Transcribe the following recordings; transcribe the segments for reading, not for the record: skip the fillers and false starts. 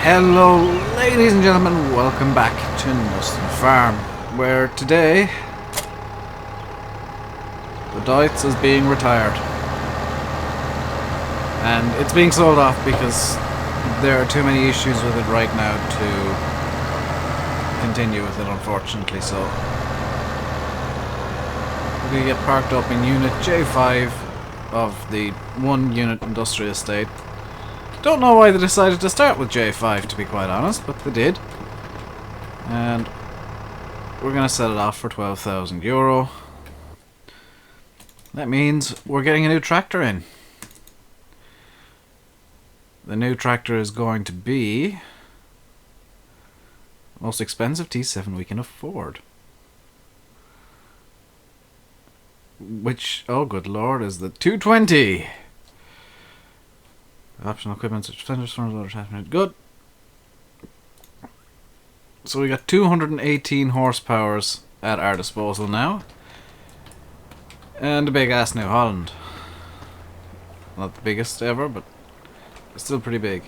Hello, ladies and gentlemen, welcome back to Knuston Farm, where today the Deutz is being retired. And it's being sold off because there are too many issues with it right now to continue with it, unfortunately. So we're going to get parked up in Unit J5 of the 1-unit industrial estate. Don't know why they decided to start with J5, to be quite honest, but they did. And we're going to set it off for €12,000. That means we're getting a new tractor in. The new tractor is going to be the most expensive T7 we can afford. Which, oh good lord, is the 220. Optional equipment such as fenders, front loader attachment. Good. So we got 218 horsepowers at our disposal now. And a big ass New Holland. Not the biggest ever, but still pretty big.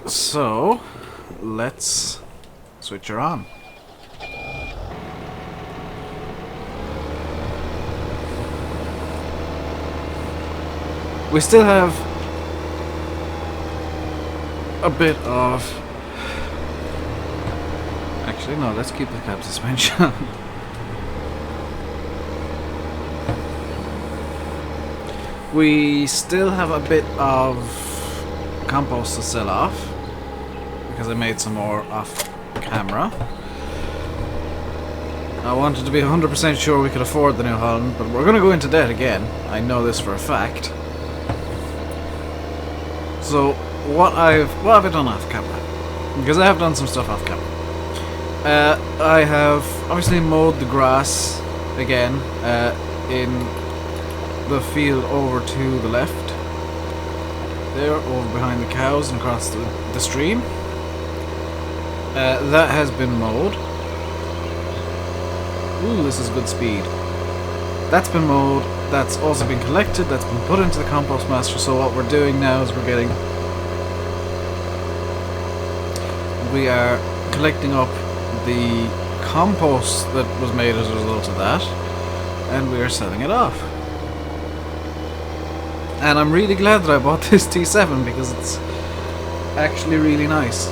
So let's switch her on. We still have a bit of... Actually, no, let's keep the cab suspension. We still have a bit of compost to sell off, because I made some more off camera. I wanted to be 100% sure we could afford the New Holland, but we're going to go into debt again. I know this for a fact. So, what have I done off camera? Because I have done some stuff off camera. I have obviously mowed the grass again in the field over to the left. There, over behind the cows and across the stream. That has been mowed. Ooh, this is good speed. That's been mowed. That's also been collected, that's been put into the compost master. So what we're doing now is we are collecting up the compost that was made as a result of that, and we are selling it off. And I'm really glad that I bought this T7 because it's actually really nice.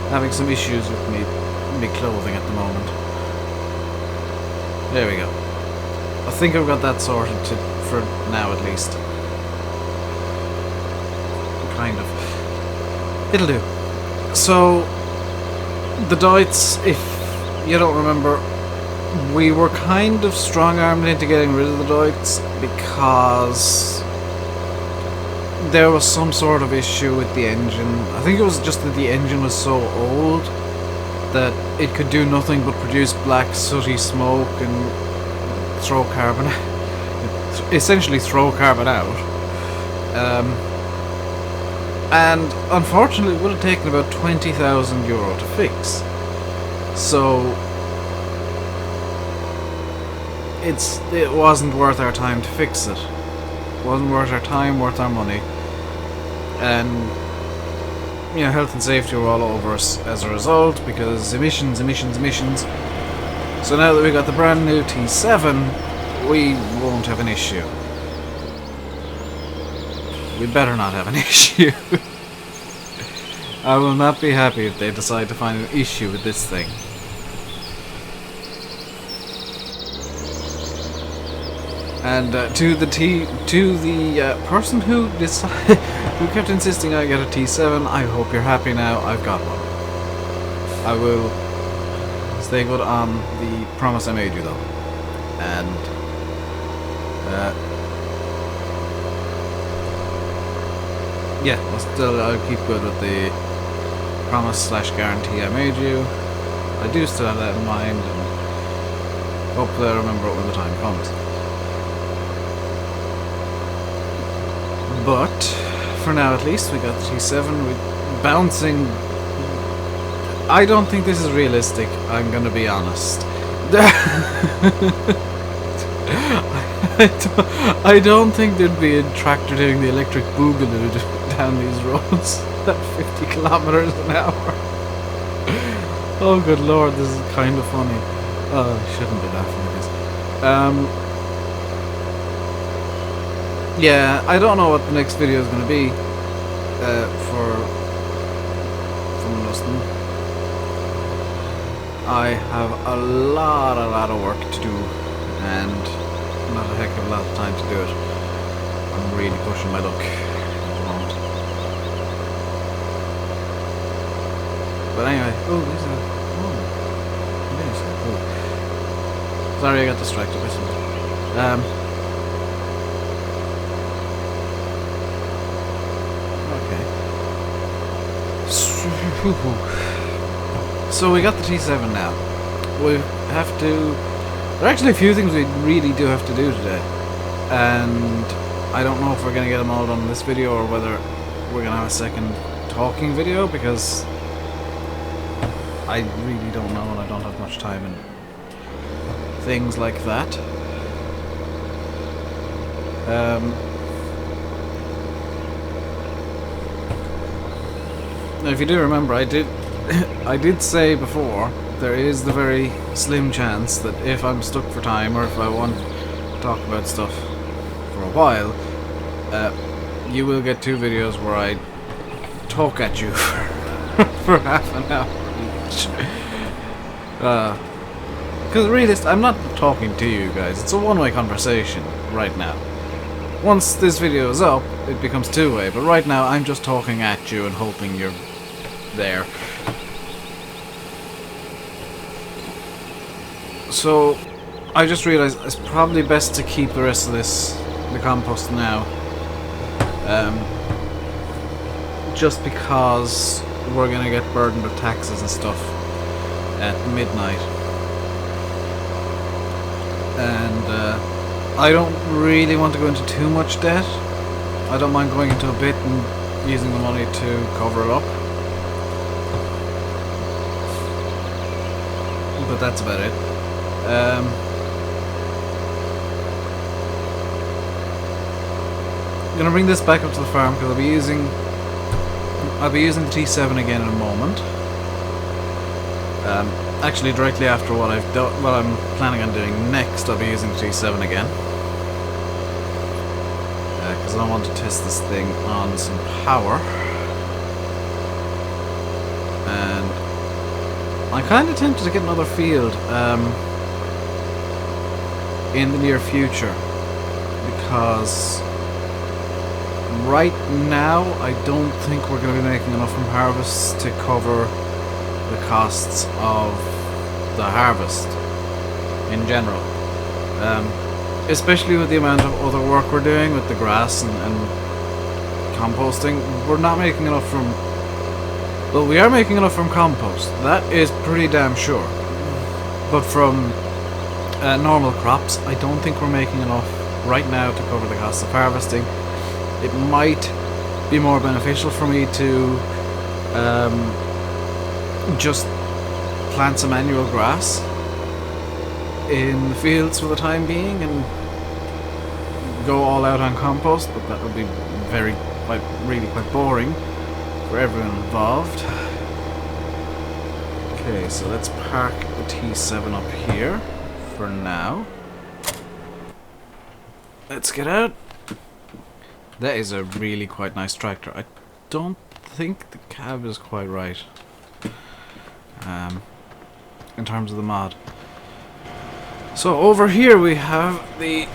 Having some issues with me clothing at the moment. There we go. I think I've got that sorted for now at least. Kind of. It'll do. So, the Deutz, if you don't remember, we were kind of strong-armed into getting rid of the Deutz because there was some sort of issue with the engine. I think it was just that the engine was so old that it could do nothing but produce black sooty smoke and throw carbon out. Essentially throw carbon out. And unfortunately it would have taken about €20,000 to fix. So it wasn't worth our time to fix it. It wasn't worth our time, worth our money. And you know, health and safety were all over us as a result, because emissions. So now that we got the brand new T7, we won't have an issue. We better not have an issue. I will not be happy if they decide to find an issue with this thing. And to the person who who kept insisting I get a T7, I hope you're happy now. I've got one. I will stay good on the promise I made you, though. And yeah, I'll keep good with the promise/guarantee I made you. I do still have that in mind, and hopefully I remember it when the time comes. But for now, at least, we got the T7. We're bouncing. I don't think this is realistic. I'm gonna be honest. I don't think there'd be a tractor doing the electric boogaloo down these roads at 50 kilometers an hour. Oh, good lord, this is kind of funny. Oh, I shouldn't be laughing at this. Yeah, I don't know what the next video is going to be from Knuston. I have a lot of work to do, and not a heck of a lot of time to do it. I'm really pushing my luck at the moment. But anyway, oh, there's a cool. Sorry, I got distracted by something. Okay. So we got the T7 now. We have to. There are actually a few things we really do have to do today, and I don't know if we're gonna get them all done in this video or whether we're gonna have a second talking video, because I really don't know, and I don't have much time and things like that. Now, if you do remember, I did say before, there is the very slim chance that if I'm stuck for time, or if I want to talk about stuff for a while, you will get 2 videos where I talk at you for half an hour each. Because really, I'm not talking to you guys, it's a one-way conversation right now. Once this video is up, it becomes 2-way, but right now I'm just talking at you and hoping you're there. So, I just realised it's probably best to keep the rest of the compost now. Just because we're gonna get burdened with taxes and stuff at midnight. And I don't really want to go into too much debt. I don't mind going into a bit and using the money to cover it up. But that's about it. I'm gonna bring this back up to the farm because I'll be using the T7 again in a moment. Actually, directly after what I'm planning on doing next, I'll be using the T7 again. Because I want to test this thing on some power. And I'm kind of tempted to get another field in the near future. Because right now, I don't think we're going to be making enough from harvests to cover the costs of the harvest in general. Especially with the amount of other work we're doing with the grass and composting. We're not making enough from... Well, we are making enough from compost. That is pretty damn sure. But from normal crops, I don't think we're making enough right now to cover the costs of harvesting. It might be more beneficial for me to just plant some annual grass in the fields for the time being and go all out on compost, but that would be really quite boring for everyone involved. Okay, so let's park the T7 up here for now. Let's get out. That is a really quite nice tractor. I don't think the cab is quite right in terms of the mod. So over here we have the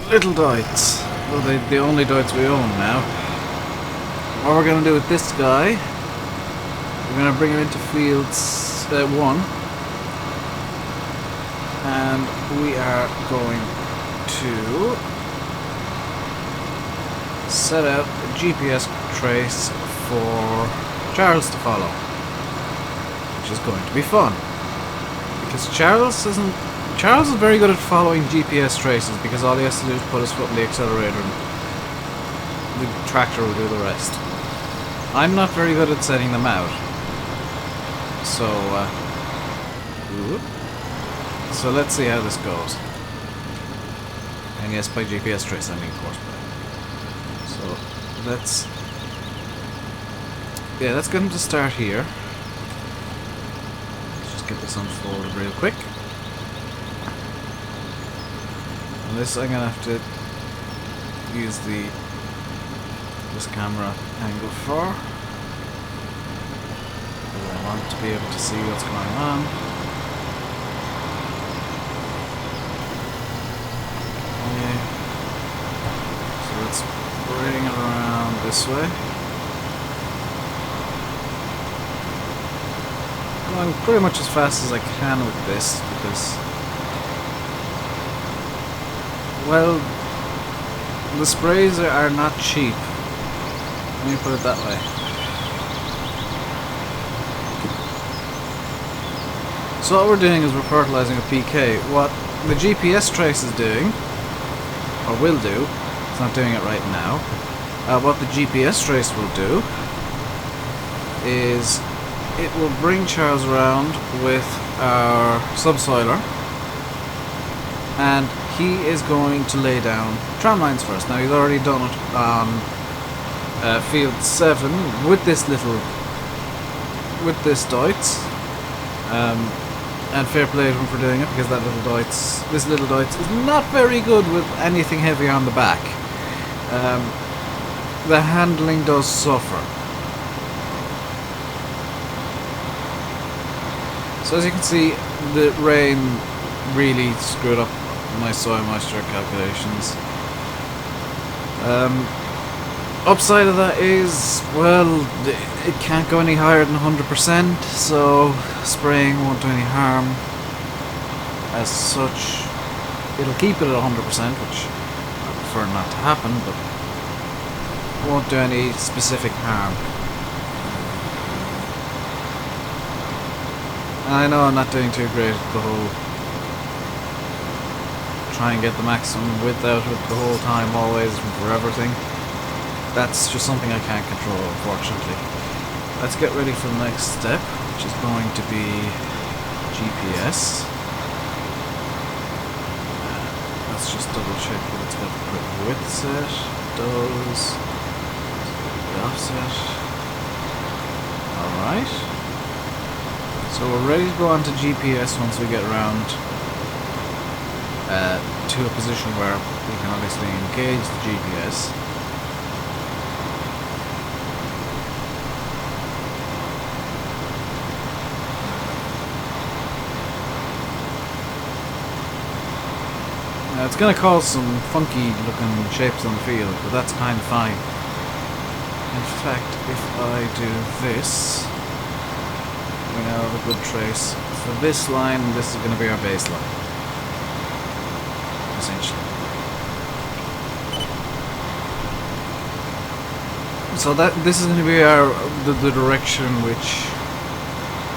little Deutz. Well, the only Deutz we own now. What we're going to do with this guy, we're going to bring him into fields 1. And we are going to set out a GPS trace for Charles to follow, which is going to be fun. Because Charles is very good at following GPS traces, because all he has to do is put his foot in the accelerator and the tractor will do the rest. I'm not very good at setting them out. So let's see how this goes. And yes, by GPS trace I mean courseplay. So let's get him to start here. Let's just get this unfolded real quick. And this I'm gonna have to use this camera angle for. Because I want to be able to see what's going on. Okay. So let's bring it around this way. Going pretty much as fast as I can with this because, well, the sprays are not cheap. Let me put it that way. So what we're doing is we're fertilizing a PK. What the GPS trace is doing, or will do, it's not doing it right now, what the GPS trace will do is it will bring Charles around with our subsoiler, and he is going to lay down tramlines for us. Now he's already done it on field 7 with this Deutz, and fair play to him for doing it, because this little Deutz is not very good with anything heavy on the back. The handling does suffer. So as you can see, the rain really screwed up my soil moisture calculations. Upside of that is, well, it can't go any higher than 100%, so spraying won't do any harm. As such, it'll keep it at 100%, which I prefer not to happen, but won't do any specific harm. I know I'm not doing too great at the whole try and get the maximum width out of it the whole time, always, and for everything. That's just something I can't control, unfortunately. Let's get ready for the next step, which is going to be GPS. Let's just double check that it's got the correct width set. It does. The offset. Alright. So we're ready to go on to GPS once we get around to a position where we can obviously engage the GPS. Now it's going to cause some funky looking shapes on the field, but that's kind of fine. In fact, if I do this, we now have a good trace for this line, and this is going to be our baseline, essentially. So this is going to be the direction which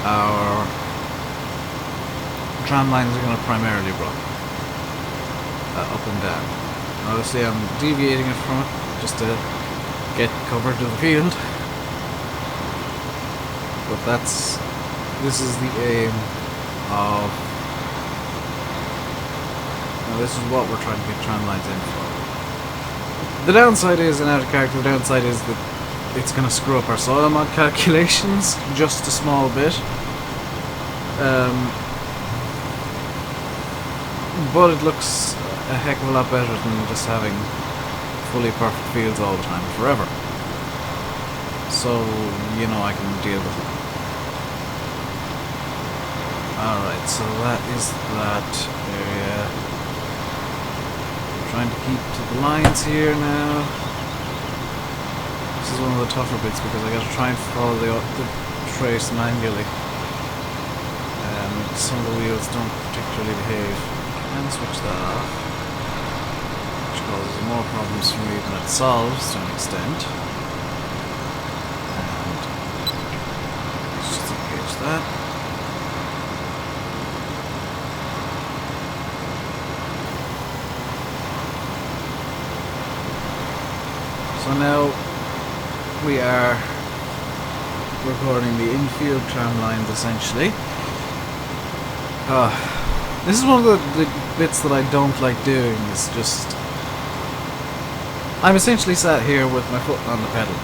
our tram lines are going to primarily run, up and down. Obviously, I'm deviating it from it just to get cover to the field, but this is the aim of. This is what we're trying to get tram lines in for. The downside is, and out of character, the downside is that it's going to screw up our soil mod calculations just a small bit. But it looks a heck of a lot better than just having fully perfect fields all the time forever. So, you know, I can deal with it. Alright, so that is that area. I'm trying to keep to the lines here now. This is one of the tougher bits because I gotta try and follow the trace manually. Some of the wheels don't particularly behave. I can switch that off, which causes more problems for me than it solves to an extent. And let's just engage that. So now we are recording the infield tram lines essentially. This is one of the bits that I don't like doing, is just I'm essentially sat here with my foot on the pedal.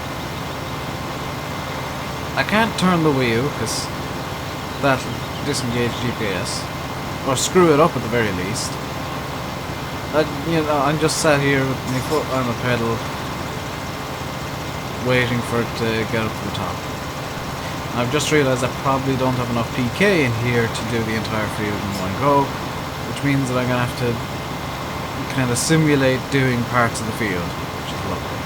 I can't turn the wheel because that'll disengage GPS, or screw it up at the very least. I'm just sat here with my foot on the pedal, waiting for it to get up to the top. I've just realised I probably don't have enough PK in here to do the entire field in one go, which means that I'm going to have to kind of simulate doing parts of the field, which is lovely.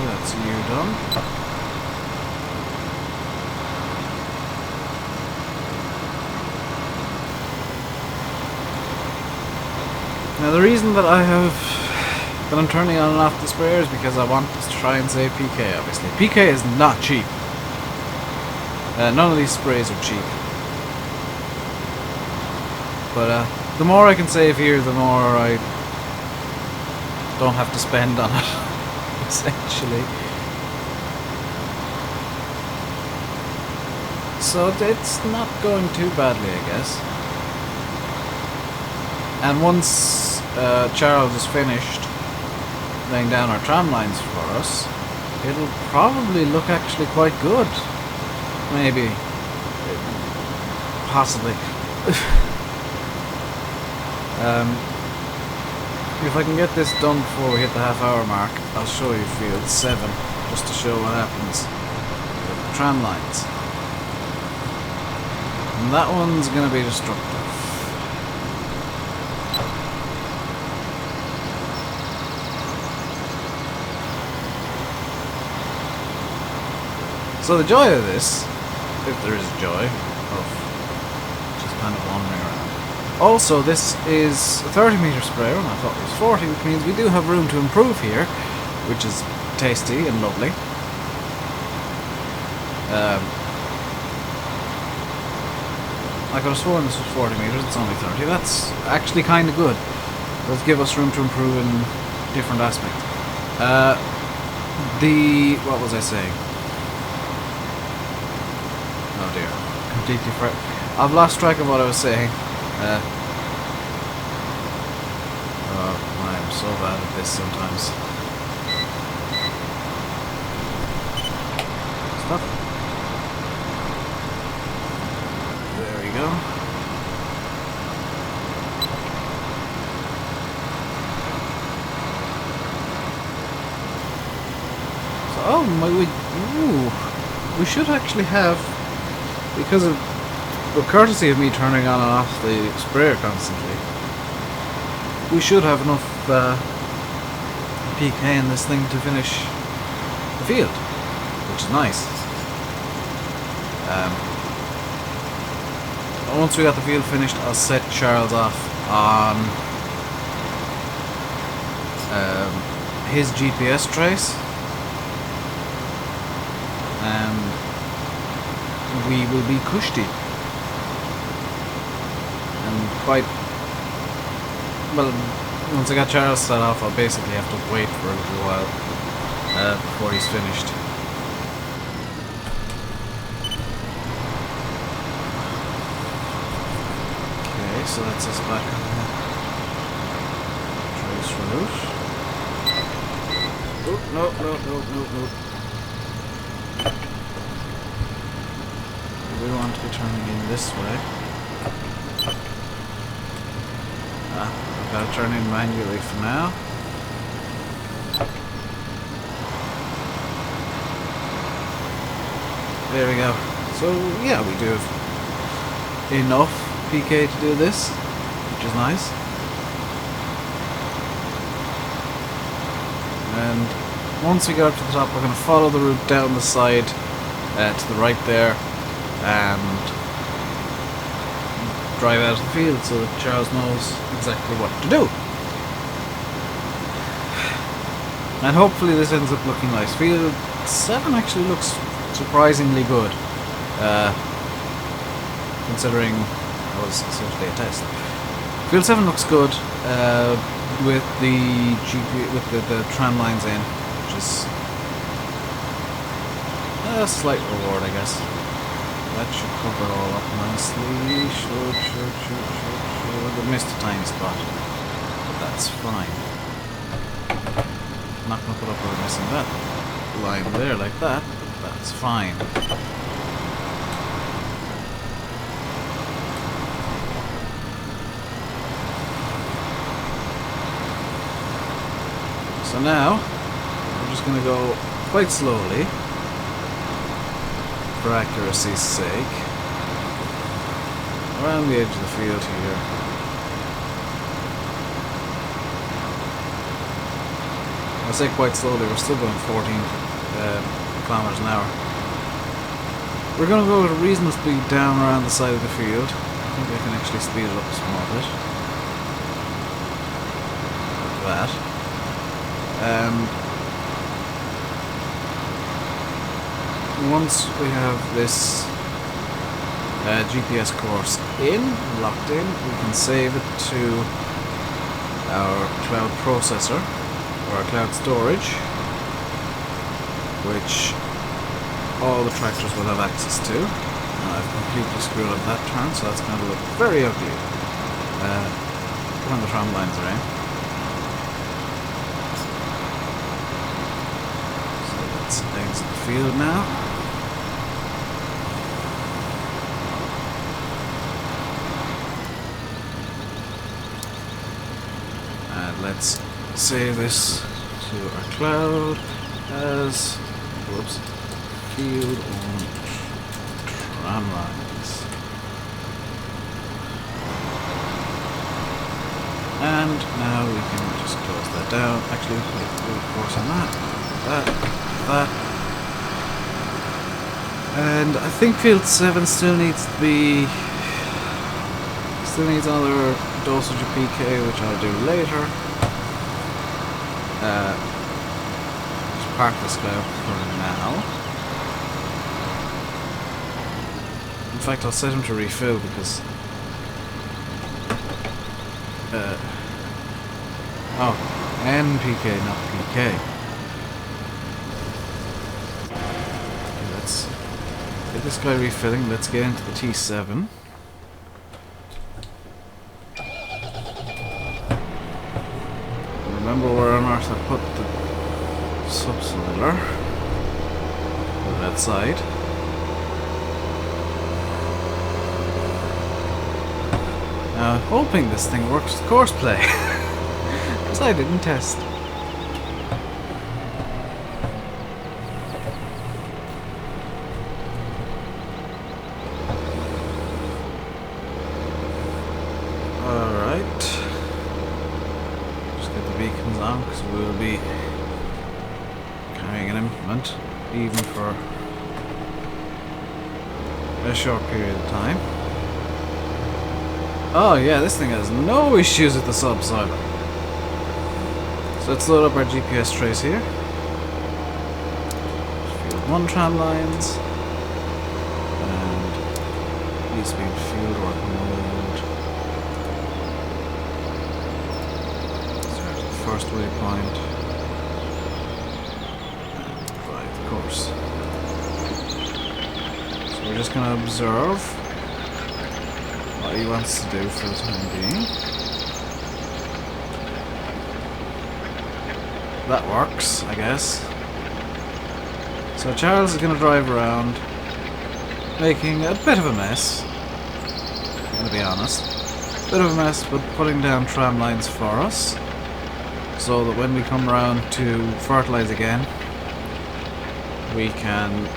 That's you done. Now the reason that I'm turning on and off the sprayer is because I want to try and save PK, obviously. PK is not cheap. None of these sprays are cheap. But the more I can save here, the more I don't have to spend on it, essentially. So it's not going too badly, I guess. And once Charles is finished laying down our tram lines for us, it'll probably look actually quite good. Maybe. Possibly. If I can get this done before we hit the half-hour mark, I'll show you field 7, just to show what happens with the tram lines. And that one's going to be destructive. So the joy of this, if there is joy, of just kind of wandering around. Also, this is a 30-meter sprayer, and I thought it was 40, which means we do have room to improve here, which is tasty and lovely. I could have sworn this was 40 meters, it's only 30. That's actually kind of good. Does give us room to improve in different aspects. What was I saying? Oh dear, completely I've lost track of what I was saying. Oh, I'm so bad at this sometimes. Stop. There we go. So, we should actually have, because of the courtesy of me turning on and off the sprayer constantly, we should have enough PK in this thing to finish the field, which is nice. Once we got the field finished, I'll set Charles off on his GPS trace, and we will be cushy. And quite well, once I got Charles set off, I'll basically have to wait for a little while before he's finished. Okay, so that's us back on the trace route. Oh, no. We want to be turning in this way. I've got to turn in manually for now. There we go. So yeah, we do have enough PK to do this, which is nice. And once we get up to the top, we're going to follow the route down the side to the right there, and drive out of the field so that Charles knows exactly what to do. And hopefully this ends up looking nice. Field 7 actually looks surprisingly good, considering it was essentially a test. Field 7 looks good with the tram lines in, which is A slight reward, I guess. That should cover it all up nicely. Should. We missed a tiny spot. But that's fine. Not gonna put up or missing that line there like that. But that's fine. So now, we're just going to go quite slowly, for accuracy's sake, around the edge of the field here. I say quite slowly, we're still going 14 kilometers an hour. We're going to go at a reasonable speed down around the side of the field. I think I can actually speed it up a small bit. Like that. Once we have this GPS course locked in, we can save it to our cloud processor, or our cloud storage, which all the tractors will have access to. I've completely screwed up that turn, so that's going to look very ugly when the tram lines are in. Let's exit the field now. And let's save this to our cloud as field on tram lines. And now we can just close that down. Actually, we'll force on that. And I think field 7 still needs to be... still needs another dosage of PK, which I'll do later. Just park this guy up for now. In fact, I'll set him to refill because... NPK, not PK. Get this guy refilling. Let's get into the T7. Remember where on earth I put the subcylinder. Put it outside. Now, hoping this thing works with course play. Because I didn't test. Because we'll be carrying an implement even for a short period of time. Oh yeah, this thing has no issues with the subsoiler. So let's load up our GPS trace here. Field 1 tram lines and needs to be in field work mode. First waypoint and drive the course. So we're just going to observe what he wants to do for the time being. That works, I guess. So Charles is going to drive around making a bit of a mess, I'm going to be honest. Bit of a mess, but putting down tram lines for us, so that when we come around to fertilize again, we can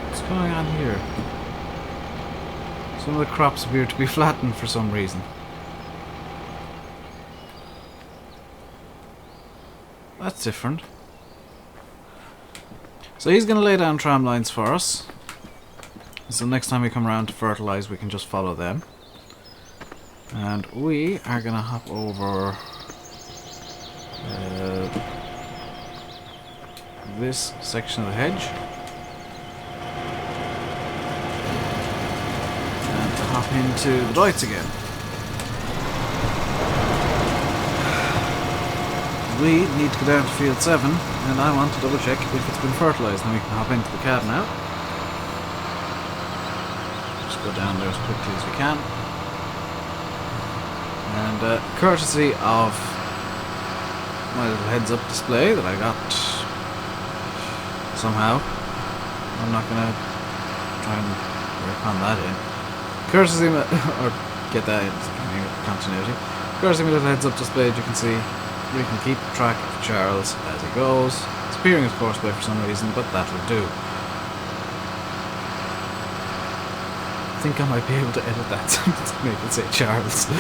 what's going on here? Some of the crops appear to be flattened for some reason. That's different. So he's going to lay down tram lines for us. So next time we come around to fertilize, we can just follow them. And we are going to hop over this section of the hedge. And to hop into the Deutz again. we need to go down to field 7, and I want to double check if it's been fertilised. Now we can hop into the cab now. Just go down there as quickly as we can. And courtesy of my little heads-up display that I got somehow, I'm not going to try and work on that in. Courtesy of or get that in continuity. Courtesy of my little heads-up display, as you can see, we can keep track of Charles as he goes. It's appearing as courseplay for some reason, but that'll do. I think I might be able to edit that to make it say Charles.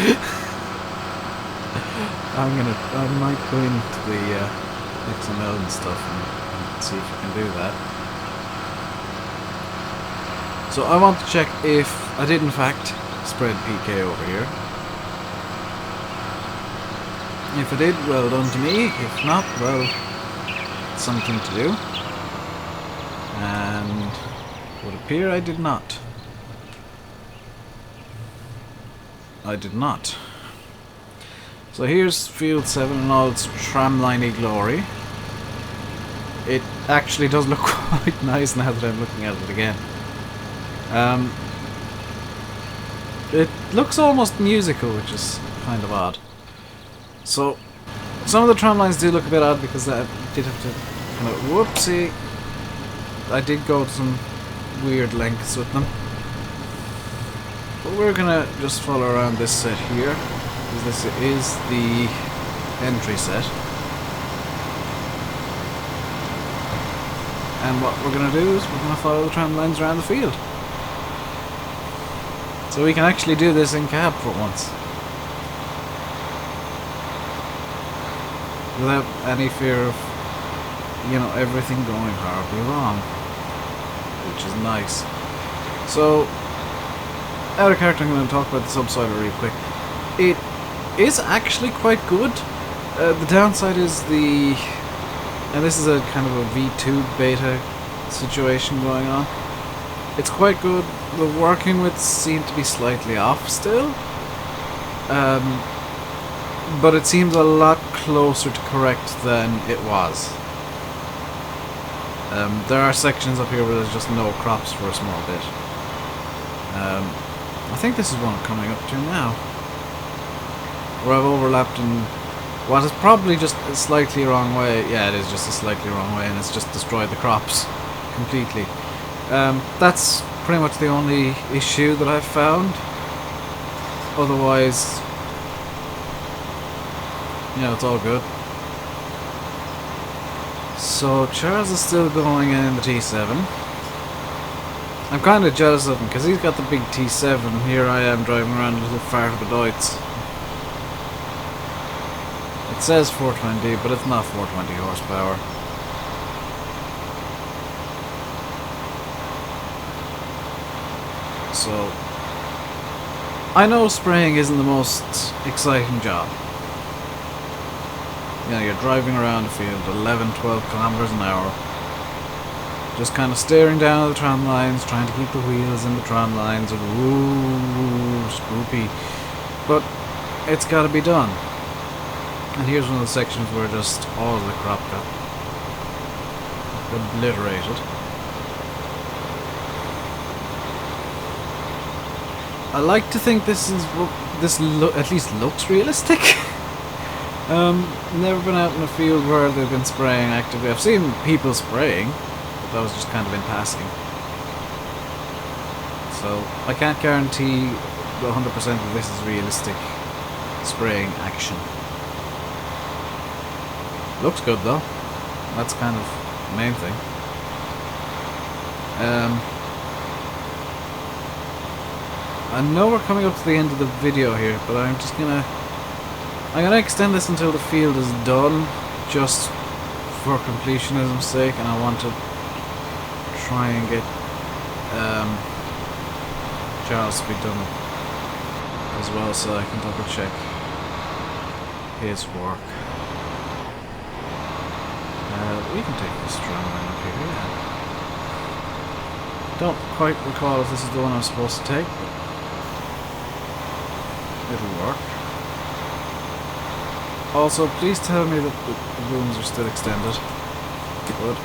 I might go into the XML and stuff and see if I can do that. So I want to check if I did in fact spread PK over here. If I did, well done to me. If not, well, something to do. And it would appear I did not. I did not. So here's field 7 in all its tramliney glory. It actually does look quite nice now that I'm looking at it again. It looks almost musical, which is kind of odd. So, some of the tram lines do look a bit odd because I did have to kind of, whoopsie, I did go to some weird lengths with them. But we're gonna just follow around this set here, because this is the entry set. And what we're gonna do is we're gonna follow the tram lines around the field. So we can actually do this in cab for once. Without any fear of, you know, everything going horribly wrong. Which is nice. So, out of character, I'm going to talk about the subsoiler real quick. It is actually quite good. The downside is the... And this is a kind of a V2 beta situation going on. It's quite good. The working widths seem to be slightly off still. But it seems a lot closer to correct than it was. There are sections up here where there's just no crops for a small bit. I think this is one I'm coming up to now, where I've overlapped in what is probably just a slightly wrong way. Yeah, it is just a slightly wrong way, and it's just destroyed the crops completely. That's pretty much the only issue that I've found. Otherwise, yeah, it's all good. So Charles is still going in the T7. I'm kind of jealous of him because he's got the big T7. Here I am driving around a little fart of a Deutz. It says 420, but it's not 420 horsepower. So I know spraying isn't the most exciting job. You know, you're driving around the field 11, 12 kilometers an hour, just kind of staring down at the tram lines, trying to keep the wheels in the tram lines, and woo, spoopy. But it's got to be done. And here's one of the sections where just all of the crop got obliterated. I like to think this is at least looks realistic. Never been out in a field where they've been spraying actively. I've seen people spraying, but that was just kind of in passing. So I can't guarantee 100% that this is realistic spraying action. Looks good though. That's kind of the main thing. I know we're coming up to the end of the video here, but I'm gonna extend this until the field is done, just for completionism's sake, and I want to try and get Charles to be done as well, so I can double check his work. We can take this tramline up here, yeah. Don't quite recall if this is the one I'm supposed to take, but it'll work. Also, please tell me that the booms are still extended. Good.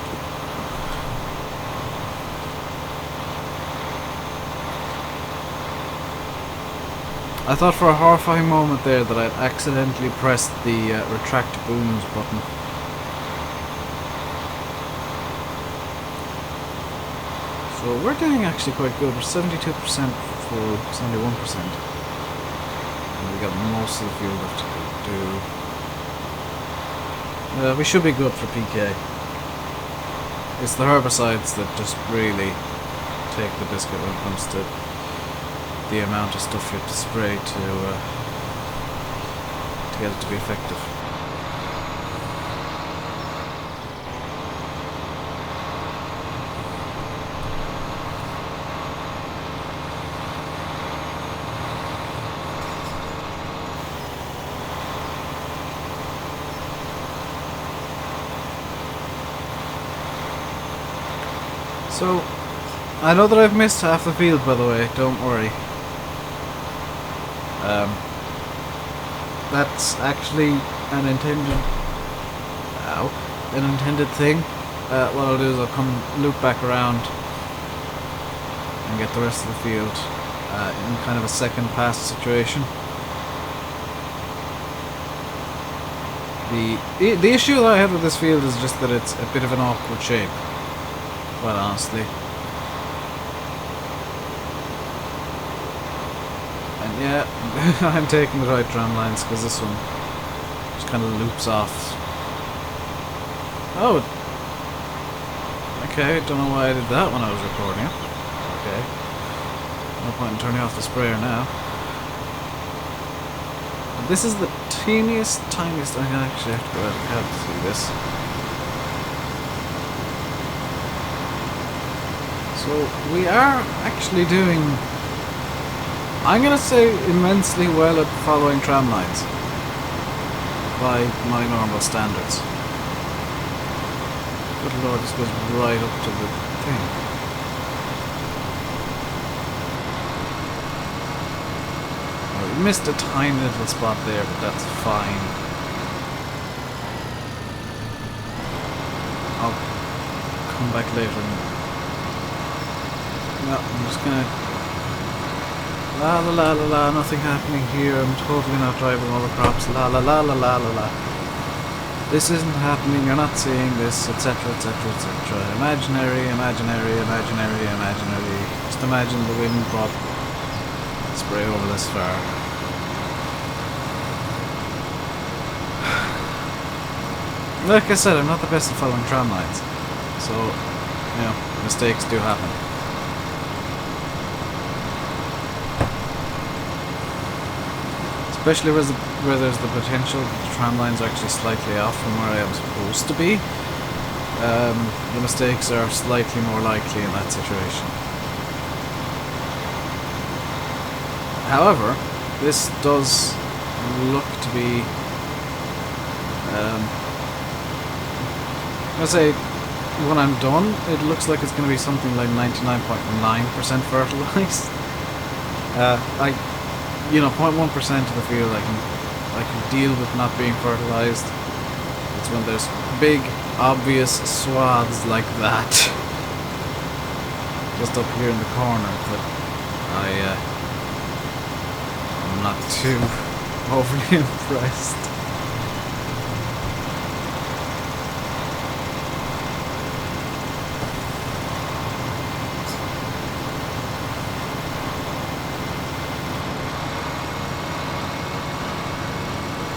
I thought for a horrifying moment there that I'd accidentally pressed the retract booms button. So we're doing actually quite good. We're 72% full, 71%. And we got most of the fuel left to do. We should be good for PK. It's the herbicides that just really take the biscuit when it comes to the amount of stuff you have to spray to get it to be effective. So, I know that I've missed half the field, by the way, don't worry. That's actually an intended thing. What I'll do is I'll come loop back around and get the rest of the field in kind of a second pass situation. The issue that I have with this field is just that it's a bit of an awkward shape, quite honestly. And yeah, I'm taking the right tram lines because this one just kind of loops off. Oh, okay, don't know why I did that when I was recording it. Okay, no point in turning off the sprayer now. This is the tiniest, I actually have to go out of the cab to see this. So we are actually doing, I'm gonna say, immensely well at following tram lines by my normal standards. Good lord, this goes right up to the thing. Oh, we missed a tiny little spot there, but that's fine. I'll come back later and no, I'm just gonna la la la la la, nothing happening here, I'm totally not driving over crops, la la la la la la la. This isn't happening, you're not seeing this, etc, etc, etc. Imaginary, imaginary, imaginary, imaginary. Just imagine the wind brought spray over this far. Like I said, I'm not the best at following tram lines, so, you know, mistakes do happen. Especially where there's the potential that the tram lines are actually slightly off from where I am supposed to be. The mistakes are slightly more likely in that situation. However, this does look to be I'll say when I'm done, it looks like it's going to be something like 99.9% fertilized. You know, 0.1% of the field I can deal with not being fertilized. It's when there's big, obvious swaths like that, just up here in the corner, that I'm not too overly impressed.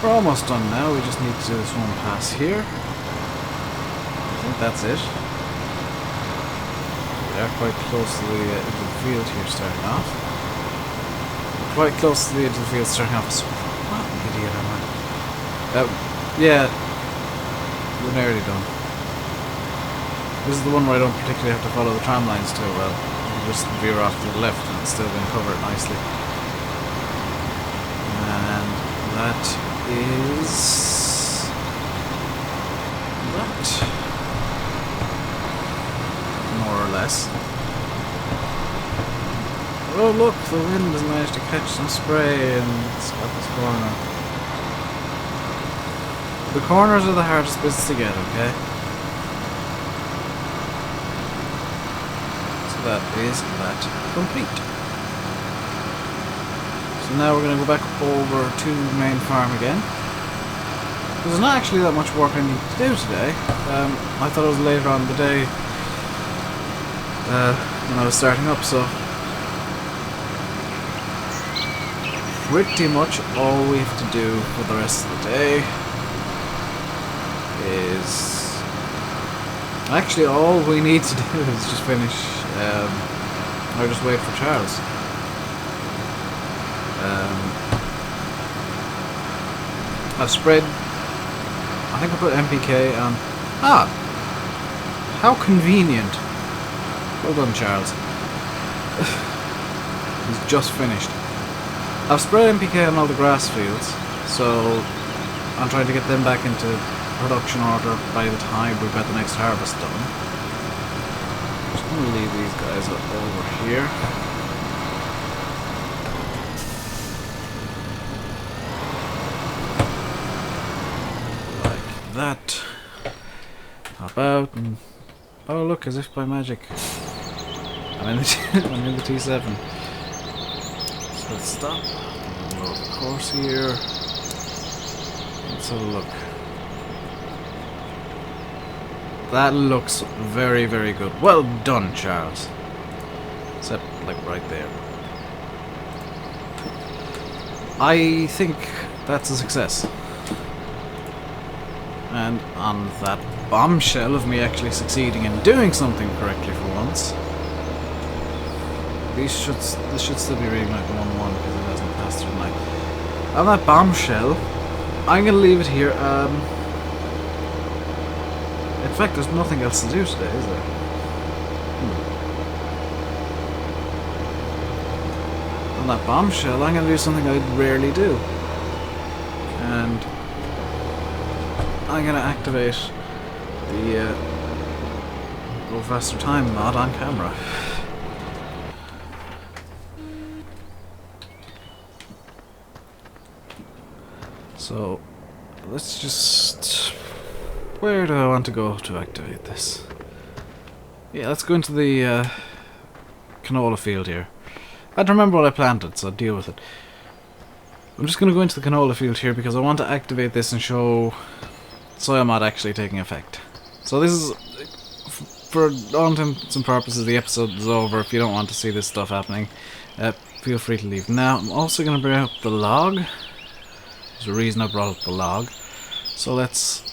We're almost done now, we just need to do this one pass here. I think that's it. We are quite close to the edge of the field here starting off. We're quite close to the edge of the field starting off. So, what an idiot am I? Yeah, we're nearly done. This is the one where I don't particularly have to follow the tram lines too well. You can just veer off to the left and it's still going to cover it nicely. And that is that, more or less. Oh look, the wind has managed to catch some spray and it's got this corner. The corners are the hardest bits to get, okay? So that is that complete. So now we're going to go back over to the main farm again. There's not actually that much work I need to do today. I thought it was later on in the day when I was starting up, so pretty much all we have to do for the rest of the day is... Actually, all we need to do is just finish, or just wait for Charles. I've spread... I think I put MPK on... Ah! How convenient. Well done, Charles. He's just finished. I've spread MPK on all the grass fields, so I'm trying to get them back into production order by the time we've got the next harvest done. Just going to leave these guys up over here. Like that. Hop out and... Oh look, as if by magic. I'm in the T7. So let's stop. Load the course here. Let's have a look. That looks very, very good. Well done, Charles. Except, like, right there. I think that's a success. And on that bombshell of me actually succeeding in doing something correctly for once, this should still be reading like 1-1 because it hasn't passed through the night. On that bombshell, I'm going to leave it here. In fact, there's nothing else to do today, is there? On that bombshell, I'm going to do something I rarely do. And I'm going to activate the Go Faster Time mod on camera. So, let's just... Where do I want to go to activate this? Yeah, let's go into the canola field here. I don't remember what I planted, so deal with it. I'm just going to go into the canola field here because I want to activate this and show soil mod actually taking effect. So this is, for all intents and purposes, the episode is over. If you don't want to see this stuff happening, feel free to leave. Now, I'm also going to bring up the log. There's a reason I brought up the log. So let's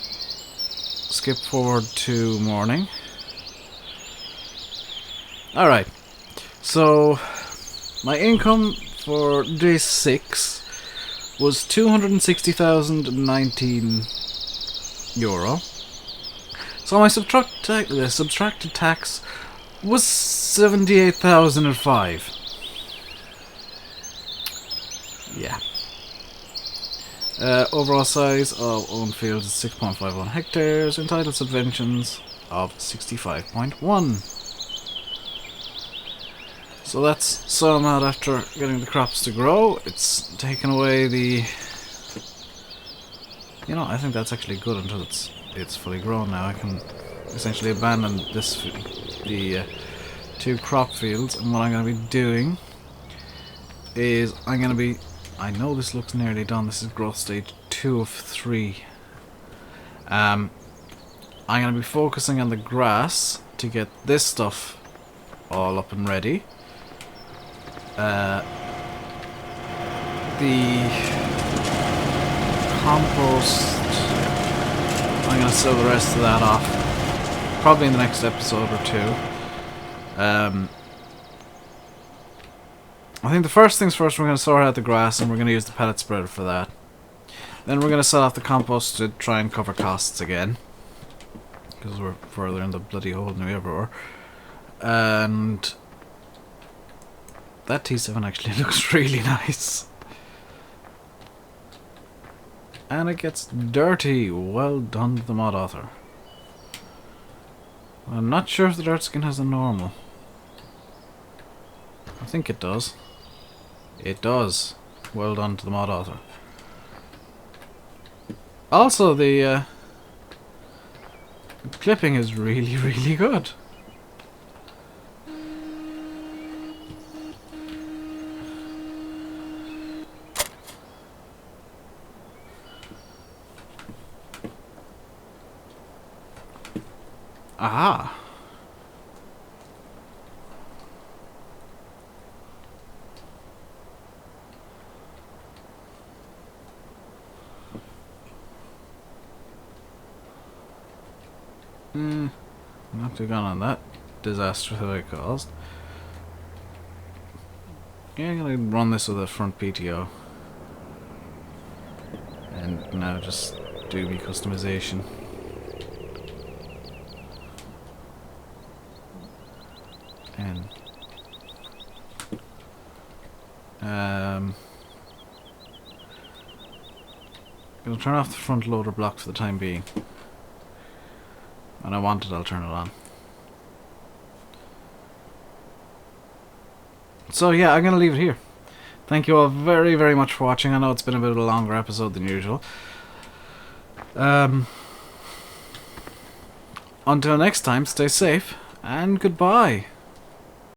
skip forward to morning. Alright, so my income for day 6 was €260,019. So my subtracted tax was 78,005. Yeah. Overall size of owned fields is 6.51 hectares. Entitled subventions of 65.1. So that's soil mod after getting the crops to grow. It's taken away the... You know, I think that's actually good until it's fully grown now. I can essentially abandon the 2 crop fields, and what I'm going to be doing is I'm going to be... I know this looks nearly done. This is growth stage 2 of 3. I'm going to be focusing on the grass to get this stuff all up and ready. The compost, I'm going to sell the rest of that off probably in the next episode or 2. I think the first things first, we're going to sort out the grass and we're going to use the pellet spreader for that. Then we're going to sell off the compost to try and cover costs again, because we're further in the bloody hole than we ever were. And that T7 actually looks really nice. And it gets dirty. Well done to the mod author. I'm not sure if the dirt skin has a normal. I think it does. It does. Well done to the mod author. Also, the clipping is really, really good. Aha. Not too gone on that disaster that I caused. Yeah, I'm gonna run this with a front PTO. And now just do me customization. And gonna turn off the front loader block for the time being. When I want it, I'll turn it on. So yeah, I'm gonna leave it here. Thank you all very, very much for watching. I know it's been a bit of a longer episode than usual. Until next time, stay safe, and goodbye.